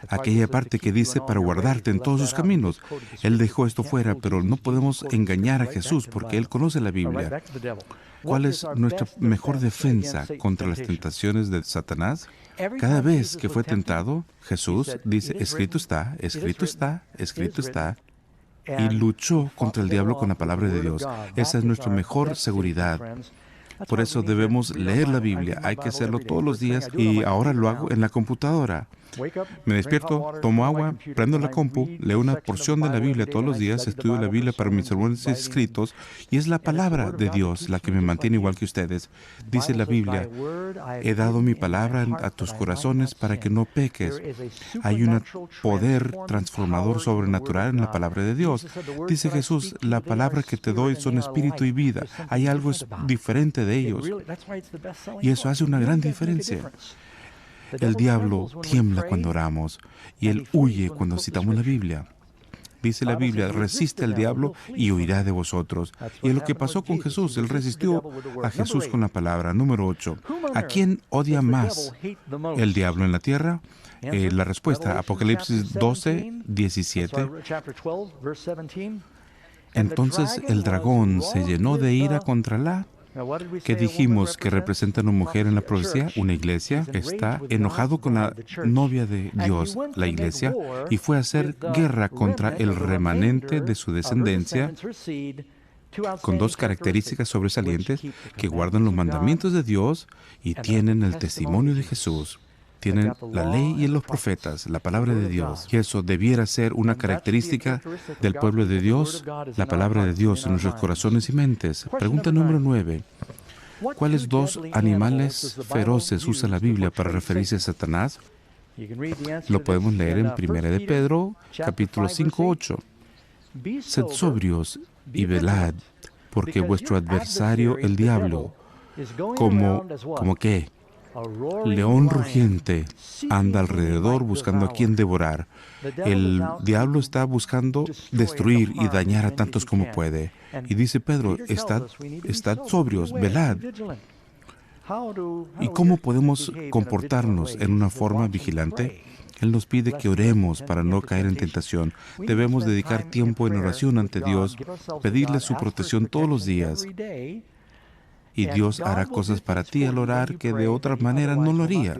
A: Aquella parte que dice para guardarte en todos sus caminos. Él dejó esto fuera, pero no podemos engañar a Jesús porque Él conoce la Biblia. ¿Cuál es nuestra mejor defensa contra las tentaciones de Satanás? Cada vez que fue tentado, Jesús dice, escrito está, escrito está, escrito está. Y luchó contra el diablo con la palabra de Dios. Esa es nuestra mejor seguridad. Por eso debemos leer la Biblia. Hay que hacerlo todos los días y ahora lo hago en la computadora. Me despierto, tomo agua, prendo la compu, leo una porción de la Biblia todos los días, estudio la Biblia para mis sermones escritos y es la palabra de Dios la que me mantiene igual que ustedes. Dice la Biblia, he dado mi palabra a tus corazones para que no peques. Hay un poder transformador sobrenatural en la palabra de Dios. Dice Jesús, la palabra que te doy son espíritu y vida. Hay algo diferente de ellos y eso hace una gran diferencia. El diablo tiembla cuando oramos y él huye cuando citamos la Biblia. Dice la Biblia, resiste al diablo y huirá de vosotros. Y es lo que pasó con Jesús. Él resistió a Jesús con la palabra. Número 8. ¿A quién odia más el diablo en la tierra? La respuesta, Apocalipsis 12, 17. Entonces el dragón se llenó de ira contra la... ¿Qué dijimos que representa una mujer en la profecía? Una iglesia. Está enojado con la novia de Dios, la iglesia, y fue a hacer guerra contra el remanente de su descendencia, con dos características sobresalientes, que guardan los mandamientos de Dios y tienen el testimonio de Jesús. Tienen la ley y los profetas, la palabra de Dios. Y eso debiera ser una característica del pueblo de Dios, la palabra de Dios en nuestros corazones y mentes. Pregunta número 9. ¿Cuáles dos animales feroces usa la Biblia para referirse a Satanás? Lo podemos leer en 1 de Pedro, capítulo 5, 8. Sed sobrios y velad, porque vuestro adversario, el diablo, ¿como qué? León rugiente anda alrededor buscando a quien devorar. El diablo está buscando destruir y dañar a tantos como puede. Y dice Pedro, estad sobrios, velad. ¿Y cómo podemos comportarnos en una forma vigilante? Él nos pide que oremos para no caer en tentación. Debemos dedicar tiempo en oración ante Dios, pedirle su protección todos los días. y Dios hará cosas para ti al orar que de otra manera no lo haría.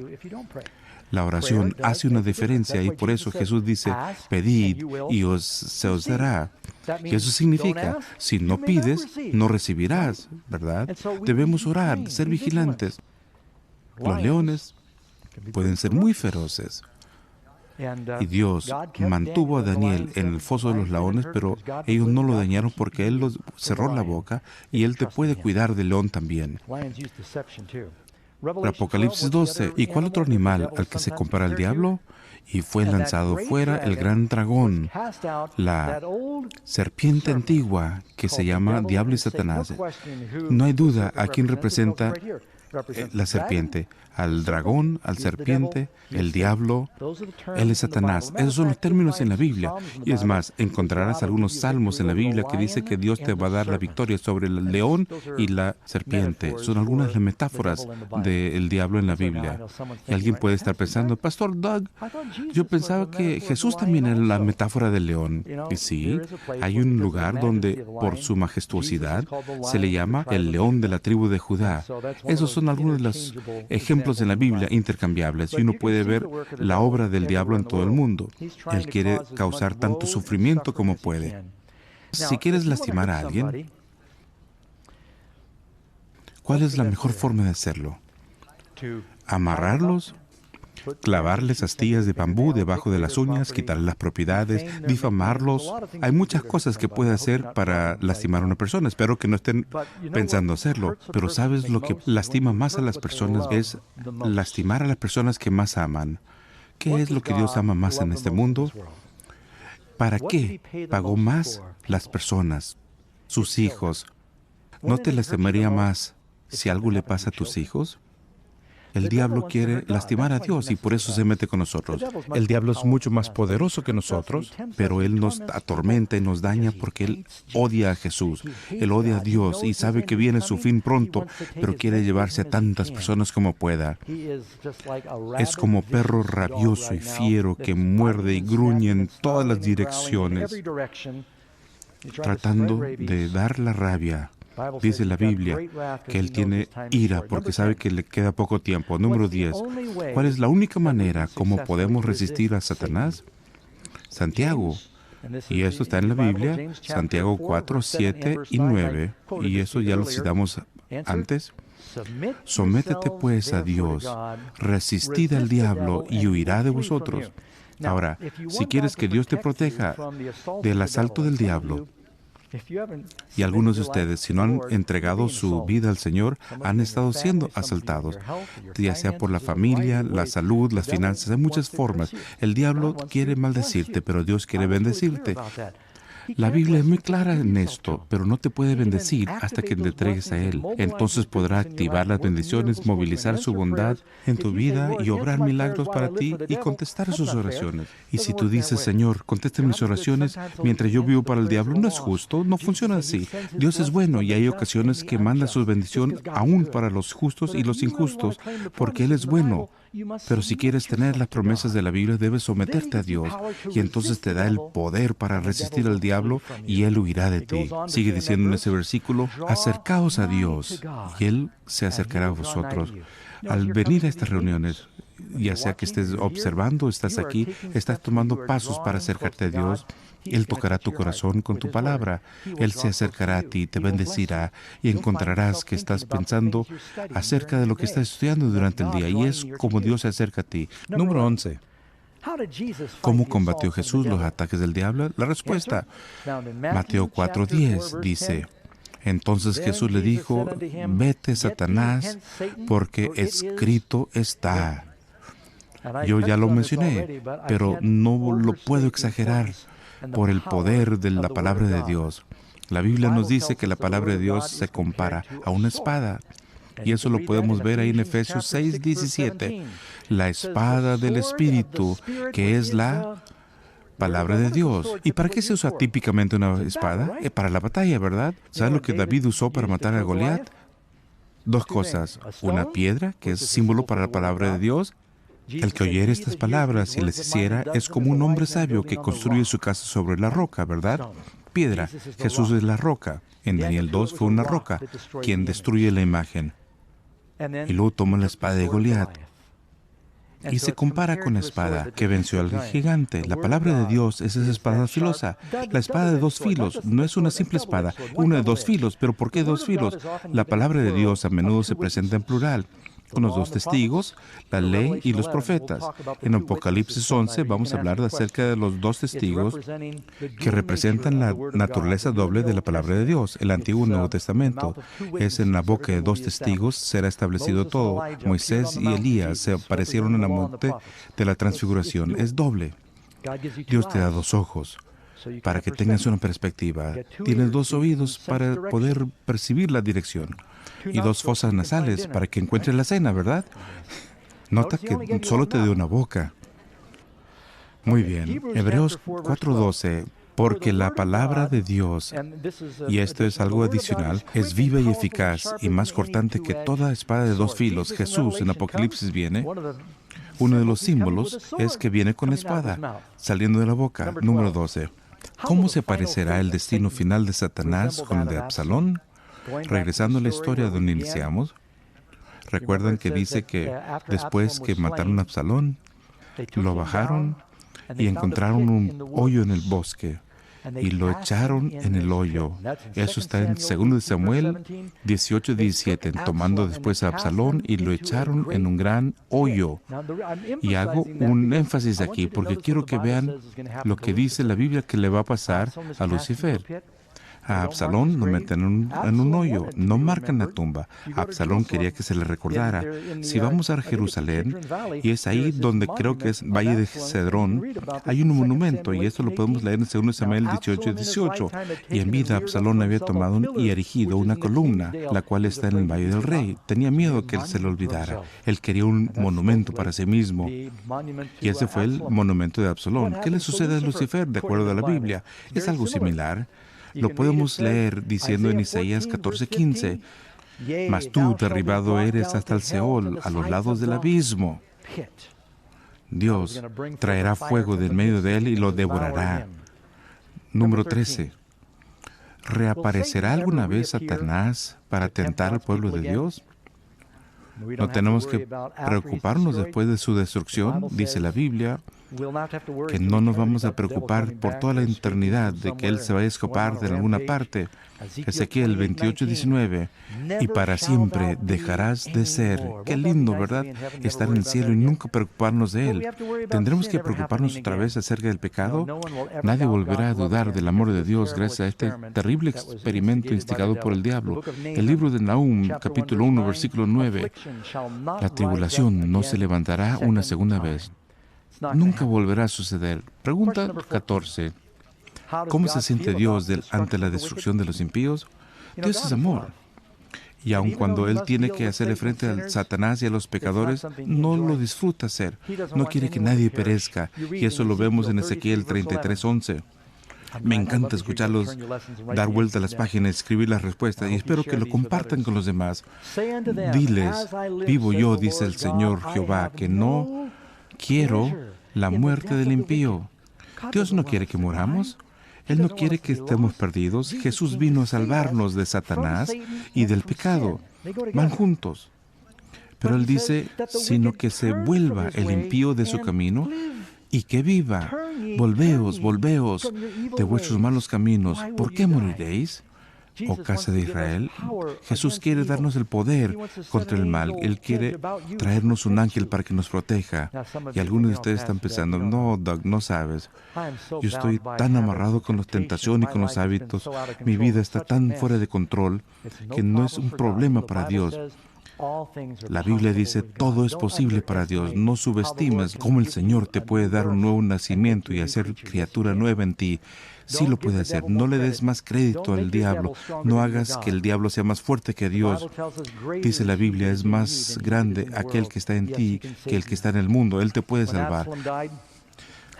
A: La oración hace una diferencia y por eso Jesús dice, pedid y se os dará. Y eso significa, si no pides, no recibirás, ¿verdad? Debemos orar, ser vigilantes. Los leones pueden ser muy feroces. Y Dios mantuvo a Daniel en el foso de los leones, pero ellos no lo dañaron porque Él los cerró la boca y Él te puede cuidar del león también. Apocalipsis 12. ¿Y cuál otro animal al que se compara el diablo? Y fue lanzado fuera el gran dragón, la serpiente antigua que se llama Diablo y Satanás. No hay duda a quién representa la serpiente, al dragón, al serpiente, el diablo, él es Satanás. Esos son los términos en la Biblia. Y es más, encontrarás algunos salmos en la Biblia que dice que Dios te va a dar la victoria sobre el león y la serpiente. Son algunas de las metáforas del diablo en la Biblia. Y alguien puede estar pensando, Pastor Doug, yo pensaba que Jesús también era la metáfora del león. Y sí, hay un lugar donde por su majestuosidad se le llama el león de la tribu de Judá. Esos son algunos de los ejemplos en la Biblia intercambiables y uno puede ver la obra del diablo en todo el mundo. Él quiere causar tanto sufrimiento como puede. Si quieres lastimar a alguien, ¿cuál es la mejor forma de hacerlo? ¿Amarrarlos? ¿Clavarles astillas de bambú debajo de las uñas? ¿Quitarles las propiedades? ¿Difamarlos? Hay muchas cosas que puede hacer para lastimar a una persona. Espero que no estén pensando hacerlo. Pero ¿sabes lo que lastima más a las personas? Es lastimar a las personas que más aman. ¿Qué es lo que Dios ama más en este mundo? ¿Para qué pagó más las personas, sus hijos? ¿No te lastimaría más si algo le pasa a tus hijos? El diablo quiere lastimar a Dios y por eso se mete con nosotros. El diablo es mucho más poderoso que nosotros, pero él nos atormenta y nos daña porque él odia a Jesús. Él odia a Dios y sabe que viene su fin pronto, pero quiere llevarse a tantas personas como pueda. Es como perro rabioso y fiero que muerde y gruñe en todas las direcciones, tratando de dar la rabia. Dice la Biblia que Él tiene ira porque sabe que le queda poco tiempo. Número 10. ¿Cuál es la única manera como podemos resistir a Satanás? Santiago. Y eso está en la Biblia, Santiago 4, 7 y 9. Y eso ya lo citamos antes. Sométete pues a Dios, resistid al diablo y huirá de vosotros. Ahora, si quieres que Dios te proteja del asalto del diablo, y algunos de ustedes, si no han entregado su vida al Señor, han estado siendo asaltados, ya sea por la familia, la salud, las finanzas, hay muchas formas. El diablo quiere maldecirte, pero Dios quiere bendecirte. La Biblia es muy clara en esto, pero no te puede bendecir hasta que te entregues a Él. Entonces podrá activar las bendiciones, movilizar su bondad en tu vida y obrar milagros para ti y contestar sus oraciones. Y si tú dices, Señor, contesta mis oraciones mientras yo vivo para el diablo, no es justo, no funciona así. Dios es bueno y hay ocasiones que manda su bendición aún para los justos y los injustos, porque Él es bueno. Pero si quieres tener las promesas de la Biblia, debes someterte a Dios y entonces te da el poder para resistir al diablo y Él huirá de ti. Sigue diciendo en ese versículo, acercaos a Dios y Él se acercará a vosotros. Al venir a estas reuniones, ya sea que estés observando, estás aquí, estás tomando pasos para acercarte a Dios, Él tocará tu corazón con tu palabra. Él se acercará a ti, te bendecirá y encontrarás que estás pensando acerca de lo que estás estudiando durante el día y es como Dios se acerca a ti. Número 11. ¿Cómo combatió Jesús los ataques del diablo? La respuesta, Mateo 4:10 dice, entonces Jesús le dijo, vete, Satanás, porque escrito está. Yo ya lo mencioné, pero no lo puedo exagerar por el poder de la palabra de Dios. La Biblia nos dice que la palabra de Dios se compara a una espada. Y eso lo podemos ver ahí en Efesios 6:17. La espada del Espíritu, que es la palabra de Dios. ¿Y para qué se usa típicamente una espada? Para la batalla, ¿verdad? ¿Sabes lo que David usó para matar a Goliat? Dos cosas. Una piedra, que es símbolo para la palabra de Dios. El que oyere estas palabras y les hiciera es como un hombre sabio que construye su casa sobre la roca, ¿verdad? piedra. Jesús es la roca. En Daniel 2 fue una roca quien destruye la imagen. Y luego toma la espada de Goliat y se compara con la espada que venció al gigante. La palabra de Dios es esa espada filosa. La espada de dos filos no es una simple espada, una de dos filos. ¿Pero por qué dos filos? La palabra de Dios a menudo se presenta en plural, con los dos testigos, la ley y los profetas. En Apocalipsis 11 vamos a hablar acerca de los dos testigos que representan la naturaleza doble de la palabra de Dios. El Antiguo y Nuevo Testamento es en la boca de dos testigos será establecido todo. Moisés y Elías se aparecieron en el monte de la transfiguración. Es doble. Dios te da dos ojos para que tengas una perspectiva. Tienes dos oídos para poder percibir la dirección. Y dos fosas nasales para que encuentres la cena, ¿verdad? Nota que solo te dio una boca. Muy bien. Hebreos 4:12. Porque la palabra de Dios, y esto es algo adicional, es viva y eficaz y más cortante que toda espada de dos filos. Jesús en Apocalipsis viene. Uno de los símbolos es que viene con espada, saliendo de la boca. Número 12. ¿Cómo se parecerá el destino final de Satanás con el de Absalón? Regresando a la historia donde iniciamos, recuerdan que dice que después que mataron a Absalón, lo bajaron y encontraron un hoyo en el bosque y lo echaron en el hoyo. Eso está en 2 Samuel 18:17, tomando después a Absalón y lo echaron en un gran hoyo. Y hago un énfasis aquí porque quiero que vean lo que dice la Biblia que le va a pasar a Lucifer. A Absalón lo meten en un hoyo, no marcan la tumba. Absalón quería que se le recordara. Si vamos a Jerusalén, y es ahí donde creo que es Valle de Cedrón, hay un monumento, y esto lo podemos leer en 2 Samuel 18:18. Y en vida Absalón había tomado y erigido una columna, la cual está en el Valle del Rey. Tenía miedo que él se lo olvidara. Él quería un monumento para sí mismo. Y ese fue el monumento de Absalón. ¿Qué le sucede a Lucifer de acuerdo a la Biblia? Es algo similar. Lo podemos leer diciendo en Isaías 14:15, mas tú derribado eres hasta el Seol, a los lados del abismo. Dios traerá fuego del medio de él y lo devorará. Número 13. ¿Reaparecerá alguna vez Satanás para tentar al pueblo de Dios? No tenemos que preocuparnos después de su destrucción, dice la Biblia, que no nos vamos a preocupar por toda la eternidad de que Él se vaya a escapar de alguna parte. Ezequiel 28:19, y para siempre dejarás de ser. Qué lindo, ¿verdad? Estar en el cielo y nunca preocuparnos de Él. ¿Tendremos que preocuparnos otra vez acerca del pecado? Nadie volverá a dudar del amor de Dios gracias a este terrible experimento instigado por el diablo. El libro de Nahum, capítulo 1, versículo 9, la tribulación no se levantará una segunda vez. Nunca volverá a suceder. Pregunta 14. ¿Cómo se siente Dios ante la destrucción de los impíos? Dios es amor. Y aun cuando Él tiene que hacerle frente a Satanás y a los pecadores, no lo disfruta hacer. No quiere que nadie perezca. Y eso lo vemos en Ezequiel 33:11. Me encanta escucharlos dar vuelta a las páginas, escribir las respuestas, y espero que lo compartan con los demás. Diles, vivo yo, dice el Señor Jehová, que no quiero la muerte del impío. Dios no quiere que muramos. Él no quiere que estemos perdidos. Jesús vino a salvarnos de Satanás y del pecado. Van juntos. Pero Él dice, sino que se vuelva el impío de su camino y que viva. Volveos, volveos de vuestros malos caminos. ¿Por qué moriréis? Oh casa de Israel, Jesús quiere darnos el poder contra el mal. Él quiere traernos un ángel para que nos proteja. Y algunos de ustedes están pensando, no, Doug, no sabes. Yo estoy tan amarrado con la tentación y con los hábitos. Mi vida está tan fuera de control que no es un problema para Dios. La Biblia dice, todo es posible para Dios. No subestimes cómo el Señor te puede dar un nuevo nacimiento y hacer criatura nueva en ti. Sí lo puede hacer. No le des más crédito al diablo. No hagas que el diablo sea más fuerte que Dios. Dice la Biblia, es más grande aquel que está en ti que el que está en el mundo. Él te puede salvar.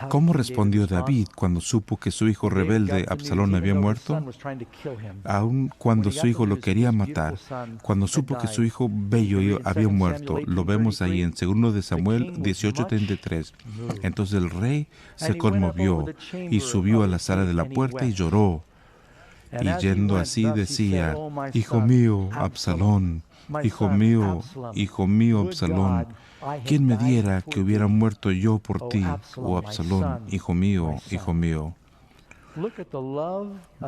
A: ¿Cómo respondió David cuando supo que su hijo rebelde Absalón había muerto? Aun cuando su hijo lo quería matar, cuando supo que su hijo bello había muerto, lo vemos ahí en 2 de Samuel 18:33. Entonces el rey se conmovió y subió a la sala de la puerta y lloró. Y yendo así decía: Hijo mío, Absalón, hijo mío, Absalón, ¿quién me diera que hubiera muerto yo por ti, oh Absalón, hijo mío, hijo mío?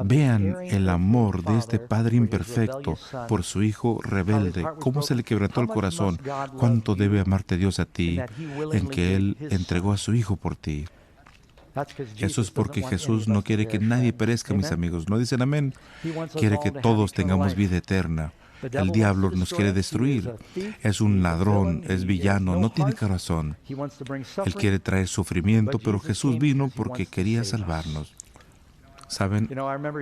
A: Vean el amor de este padre imperfecto por su hijo rebelde, cómo se le quebrantó el corazón, cuánto debe amarte Dios a ti, en que Él entregó a su hijo por ti. Eso es porque Jesús no quiere que nadie perezca, mis amigos. ¿No dicen amén? Quiere que todos tengamos vida eterna. El diablo nos quiere destruir. Es un ladrón, es villano, no tiene corazón. Él quiere traer sufrimiento, pero Jesús vino porque quería salvarnos. Saben,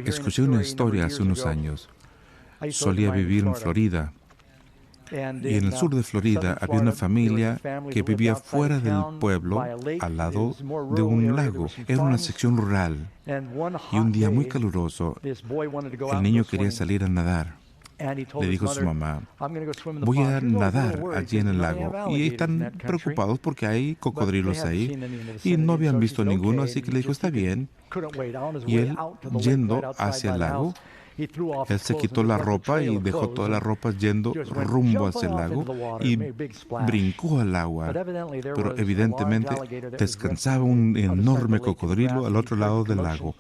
A: escuché una historia hace unos años. Solía vivir en Florida. Y en el sur de Florida había una familia que vivía fuera del pueblo, al lado de un lago. Era una sección rural. Y un día muy caluroso, el niño quería salir a nadar. Le dijo a su mamá: voy a nadar allí en el lago. Y están preocupados porque hay cocodrilos ahí. Y no habían visto ninguno, así que le dijo: está bien. Y él, yendo hacia el lago, él se quitó la ropa y dejó toda la ropa yendo rumbo hacia el lago y brincó al agua. Pero evidentemente descansaba un enorme cocodrilo al otro lado del lago.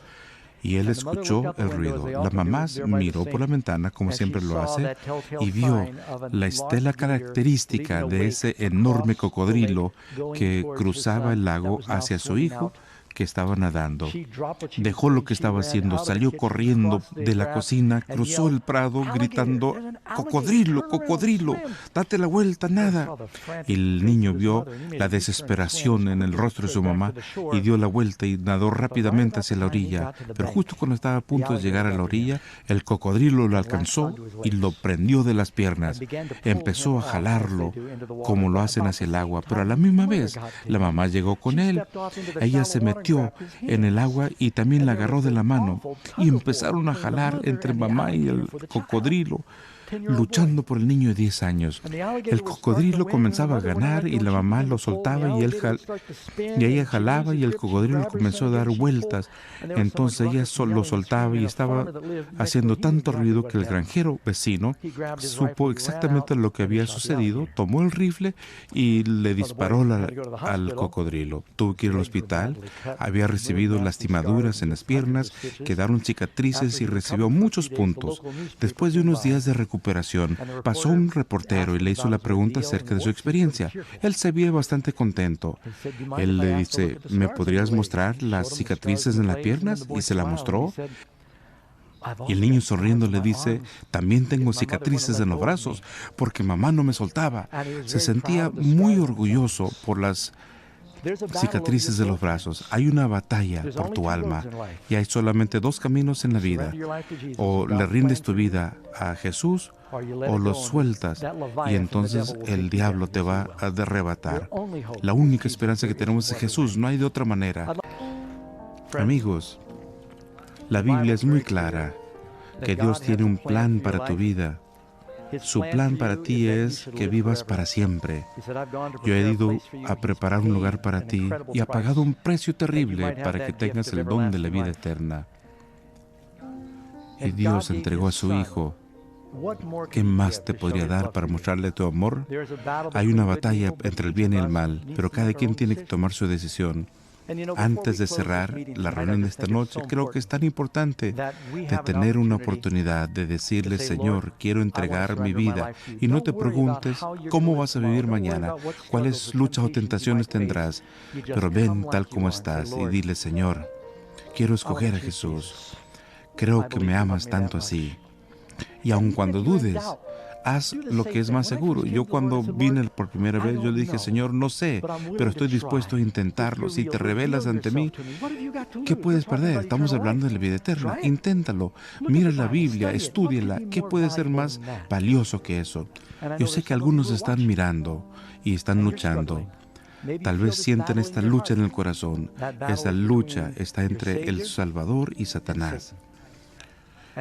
A: Y él escuchó el ruido. La mamá miró por la ventana, como siempre lo hace, y vio la estela característica de ese enorme cocodrilo que cruzaba el lago hacia su hijo, que estaba nadando. Dejó lo que estaba haciendo, salió corriendo de la cocina, cruzó el prado gritando: ¡cocodrilo, cocodrilo! ¡Date la vuelta, nada! Y el niño vio la desesperación en el rostro de su mamá y dio la vuelta y nadó rápidamente hacia la orilla. Pero justo cuando estaba a punto de llegar a la orilla, el cocodrilo lo alcanzó y lo prendió de las piernas. Empezó a jalarlo como lo hacen hacia el agua, pero a la misma vez la mamá llegó con él. Ella se metió en el agua y también la agarró de la mano y empezaron a jalar entre mamá y el cocodrilo, luchando por el niño de 10 años. El cocodrilo comenzaba a ganar y la mamá lo soltaba y ella jalaba y el cocodrilo comenzó a dar vueltas. Entonces ella lo soltaba y estaba haciendo tanto ruido que el granjero vecino supo exactamente lo que había sucedido, tomó el rifle y le disparó al cocodrilo. Tuvo que ir al hospital, había recibido lastimaduras en las piernas, quedaron cicatrices y recibió muchos puntos. Después de unos días de recuperación, pasó un reportero y le hizo la pregunta acerca de su experiencia. Él se veía bastante contento. Él le dice: ¿me podrías mostrar las cicatrices en las piernas? Y se la mostró. Y el niño sonriendo le dice: también tengo cicatrices en los brazos porque mamá no me soltaba. Se sentía muy orgulloso por las cicatrices de los brazos. Hay una batalla por tu alma y hay solamente dos caminos en la vida: o le rindes tu vida a Jesús o lo sueltas y entonces el diablo te va a arrebatar. La única esperanza que tenemos es Jesús, no hay de otra manera. Amigos, la Biblia es muy clara que Dios tiene un plan para tu vida. Su plan para ti es que vivas para siempre. Yo he ido a preparar un lugar para ti y he pagado un precio terrible para que tengas el don de la vida eterna. Y Dios entregó a su Hijo. ¿Qué más te podría dar para mostrarle tu amor? Hay una batalla entre el bien y el mal, pero cada quien tiene que tomar su decisión. Antes de cerrar la reunión de esta noche, creo que es tan importante de tener una oportunidad de decirle: Señor, quiero entregar mi vida. Y no te preguntes cómo vas a vivir mañana, cuáles luchas o tentaciones tendrás, pero ven tal como estás y dile: Señor, quiero escoger a Jesús. Creo que me amas tanto así. Y aun cuando dudes, haz lo que es más seguro. Yo cuando vine por primera vez, yo le dije: Señor, no sé, pero estoy dispuesto a intentarlo. Si te revelas ante mí, ¿qué puedes perder? Estamos hablando de la vida eterna. Inténtalo. Mira la Biblia, estúdiala. ¿Qué puede ser más valioso que eso? Yo sé que algunos están mirando y están luchando. Tal vez sienten esta lucha en el corazón. Esa lucha está entre el Salvador y Satanás.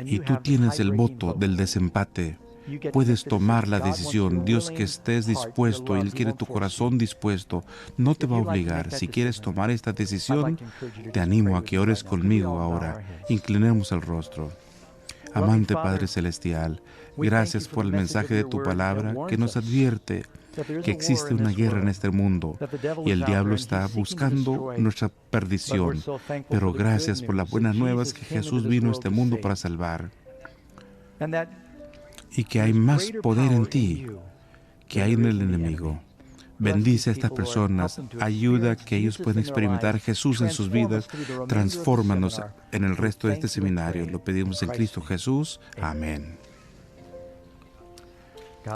A: Y tú tienes el voto del desempate. Puedes tomar la decisión. Dios, que estés dispuesto, Él quiere tu corazón dispuesto. No te va a obligar. Si quieres tomar esta decisión, te animo a que ores conmigo ahora. Inclinemos el rostro. Amante Padre Celestial, gracias por el mensaje de tu palabra que nos advierte que existe una guerra en este mundo y el diablo está buscando nuestra perdición. Pero gracias por las buenas nuevas que Jesús vino a este mundo para salvar. Y que hay más poder en ti que hay en el enemigo. Bendice a estas personas, ayuda a que ellos puedan experimentar a Jesús en sus vidas, transfórmanos en el resto de este seminario. Lo pedimos en Cristo Jesús. Amén.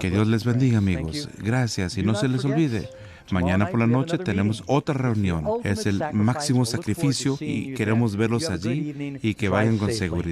A: Que Dios les bendiga, amigos. Gracias y no se les olvide. Mañana por la noche tenemos otra reunión. Es el máximo sacrificio y queremos verlos allí y que vayan con seguridad.